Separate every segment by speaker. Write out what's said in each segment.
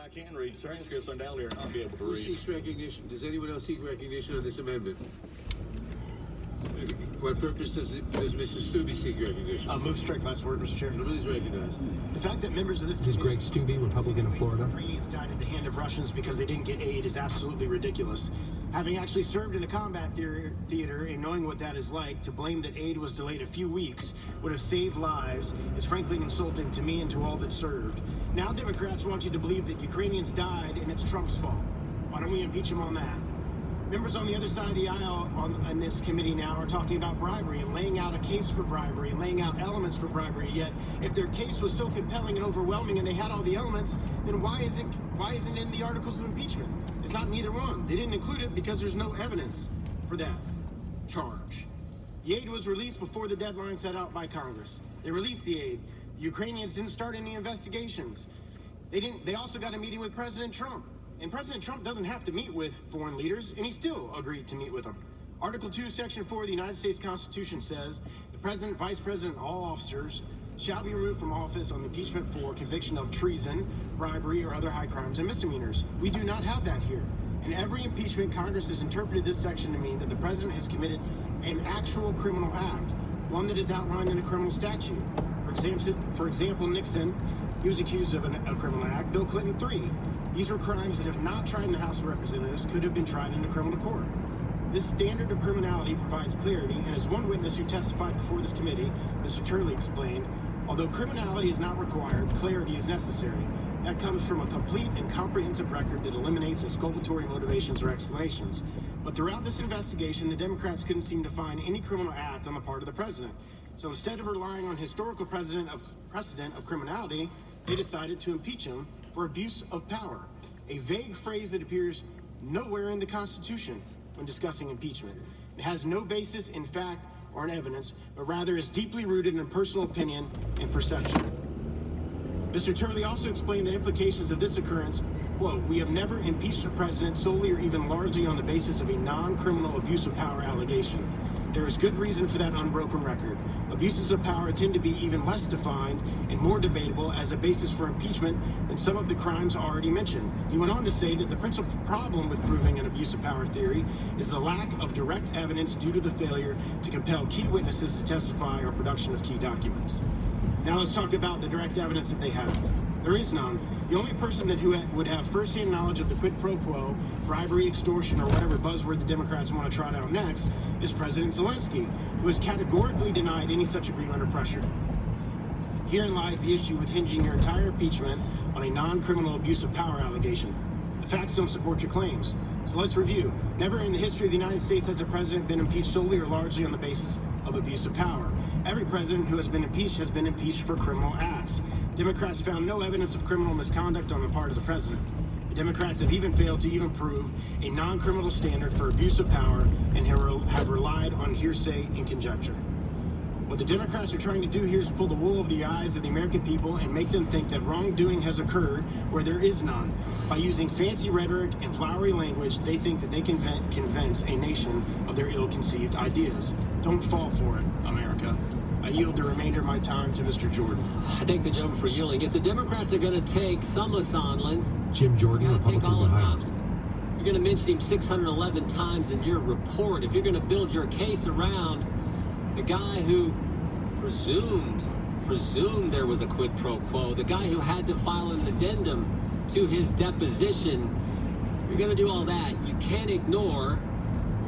Speaker 1: I can read transcripts undoubtedly are not be able to
Speaker 2: Who
Speaker 1: read.
Speaker 2: seeks recognition? Does anyone else seek recognition on this amendment? For what purpose does Mr. Stubbe seek recognition?
Speaker 3: Move strike last word, Mr. Chair.
Speaker 2: Nobody is recognized.
Speaker 3: The fact that members of this
Speaker 4: is Greg Stubbe, Republican of Florida.
Speaker 3: Ukrainians died at the hand of Russians because they didn't get aid is absolutely ridiculous. Having actually served in a combat theater and knowing what that is like, to blame that aid was delayed a few weeks would have saved lives is frankly insulting to me and to all that served. Now Democrats want you to believe that Ukrainians died and it's Trump's fault. Why don't we impeach him on that? Members on the other side of the aisle on this committee now are talking about bribery and laying out a case for bribery and laying out elements for bribery. Yet, if their case was so compelling and overwhelming and they had all the elements, then why isn't it in the articles of impeachment? It's not in either one. They didn't include it because there's no evidence for that charge. The aid was released before the deadline set out by Congress. They released the aid. The Ukrainians didn't start any investigations. They also got a meeting with President Trump. And President Trump doesn't have to meet with foreign leaders, and he still agreed to meet with them. Article 2, Section 4 of the United States Constitution says, the President, Vice President, and all officers shall be removed from office on impeachment for conviction of treason, bribery, or other high crimes and misdemeanors. We do not have that here. In every impeachment, Congress has interpreted this section to mean that the President has committed an actual criminal act, one that is outlined in a criminal statute. For example, Nixon, he was accused of a criminal act. Bill Clinton, 3. These were crimes that, if not tried in the House of Representatives, could have been tried in a criminal court. This standard of criminality provides clarity, and as one witness who testified before this committee, Mr. Turley, explained, although criminality is not required, clarity is necessary. That comes from a complete and comprehensive record that eliminates exculpatory motivations or explanations. But throughout this investigation, the Democrats couldn't seem to find any criminal act on the part of the president. So instead of relying on historical precedent of criminality, they decided to impeach him for abuse of power, a vague phrase that appears nowhere in the Constitution when discussing impeachment. It has no basis in fact or in evidence, but rather is deeply rooted in personal opinion and perception. Mr. Turley also explained the implications of this occurrence, quote, we have never impeached a president solely or even largely on the basis of a non-criminal abuse of power allegation. There is good reason for that unbroken record. Abuses of power tend to be even less defined and more debatable as a basis for impeachment than some of the crimes already mentioned. He went on to say that the principal problem with proving an abuse of power theory is the lack of direct evidence due to the failure to compel key witnesses to testify or production of key documents. Now let's talk about the direct evidence that they have. There is none. The only person would have first-hand knowledge of the quid pro quo, bribery, extortion, or whatever buzzword the Democrats want to trot out next is President Zelensky, who has categorically denied any such agreement or pressure. Herein lies the issue with hinging your entire impeachment on a non-criminal abuse of power allegation. The facts don't support your claims. So let's review. Never in the history of the United States has a president been impeached solely or largely on the basis of abuse of power. Every president who has been impeached for criminal acts. Democrats found no evidence of criminal misconduct on the part of the president. The Democrats have even failed to even prove a non-criminal standard for abuse of power and have relied on hearsay and conjecture. What the Democrats are trying to do here is pull the wool over the eyes of the American people and make them think that wrongdoing has occurred where there is none. By using fancy rhetoric and flowery language, they think that they can convince a nation of their ill-conceived ideas. Don't fall for it, America. I yield the remainder of my time to Mr. Jordan.
Speaker 5: I thank the gentleman for yielding. If the Democrats are going to take some of Sondland,
Speaker 4: Jim Jordan, Republican of Ohio.
Speaker 5: You're going to mention him 611 times in your report. If you're going to build your case around the guy who presumed there was a quid pro quo, the guy who had to file an addendum to his deposition, you're going to do all that. You can't ignore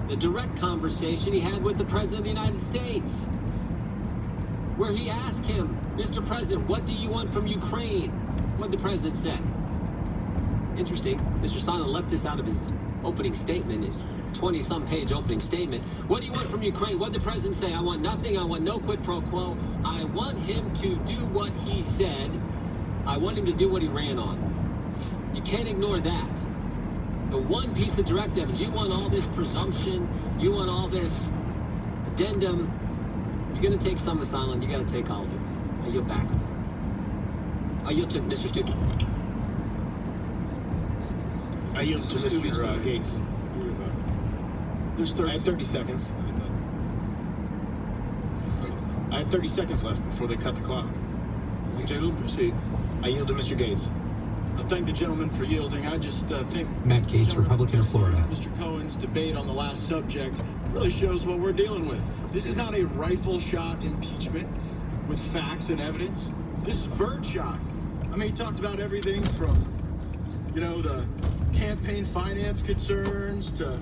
Speaker 5: the direct conversation he had with the President of the United States, where he asked him, Mr. President, what do you want from Ukraine? What did the President say? Interesting. Mr. Sondland left this out of his opening statement, his 20-some page opening statement. What do you want from Ukraine? What did the President say? I want nothing. I want no quid pro quo. I want him to do what he said. I want him to do what he ran on. You can't ignore that. The one piece of direct evidence, you want all this presumption, you want all this addendum. You're going to take some of Sondland, you got to take all of it. I yield back. I yield to Mr. Stubbe.
Speaker 3: I yield to Mr. Gates. I had 30 seconds. I had 30 seconds left before they cut the clock.
Speaker 2: Gentlemen, proceed.
Speaker 3: I yield to Mr. Gates.
Speaker 6: I thank the gentleman for yielding. I just think
Speaker 4: Matt Gaetz,
Speaker 6: Gentleman
Speaker 4: Republican of
Speaker 6: from Tennessee,
Speaker 4: Florida.
Speaker 6: Mr. Cohen's debate on the last subject really shows what we're dealing with. This is not a rifle shot impeachment with facts and evidence. This is birdshot. I mean, he talked about everything from, the campaign finance concerns to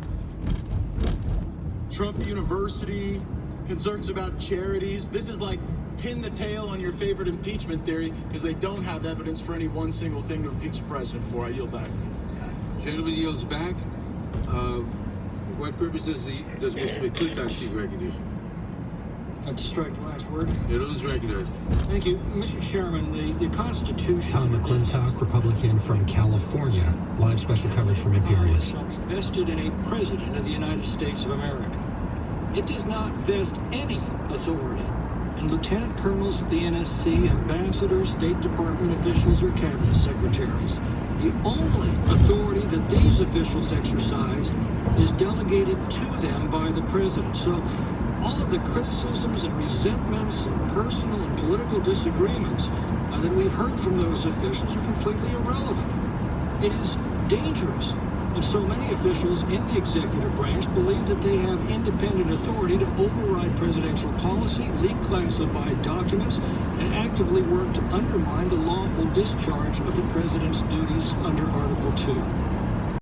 Speaker 6: Trump University, concerns about charities. This is like pin the tail on your favorite impeachment theory because they don't have evidence for any one single thing to impeach the president for. I yield back.
Speaker 2: Gentleman yields back. What purpose does Mr. McClintock seek recognition?
Speaker 7: To strike the last word.
Speaker 2: Gentleman's recognized.
Speaker 7: Thank you. Mr. Chairman, the Constitution...
Speaker 4: Tom McClintock, Republican from California. Live special coverage from NPR News.
Speaker 7: ...shall be vested in a President of the United States of America. It does not vest any authority in lieutenant colonels of the NSC, ambassadors, State Department officials, or cabinet secretaries. The only authority that these officials exercise is delegated to them by the president. So all of the criticisms and resentments and personal and political disagreements that we've heard from those officials are completely irrelevant. It is dangerous that so many officials in the executive branch believe that they have independent authority to override presidential policy, leak classified documents, and actively work to undermine the lawful discharge of the president's duties under Article 2.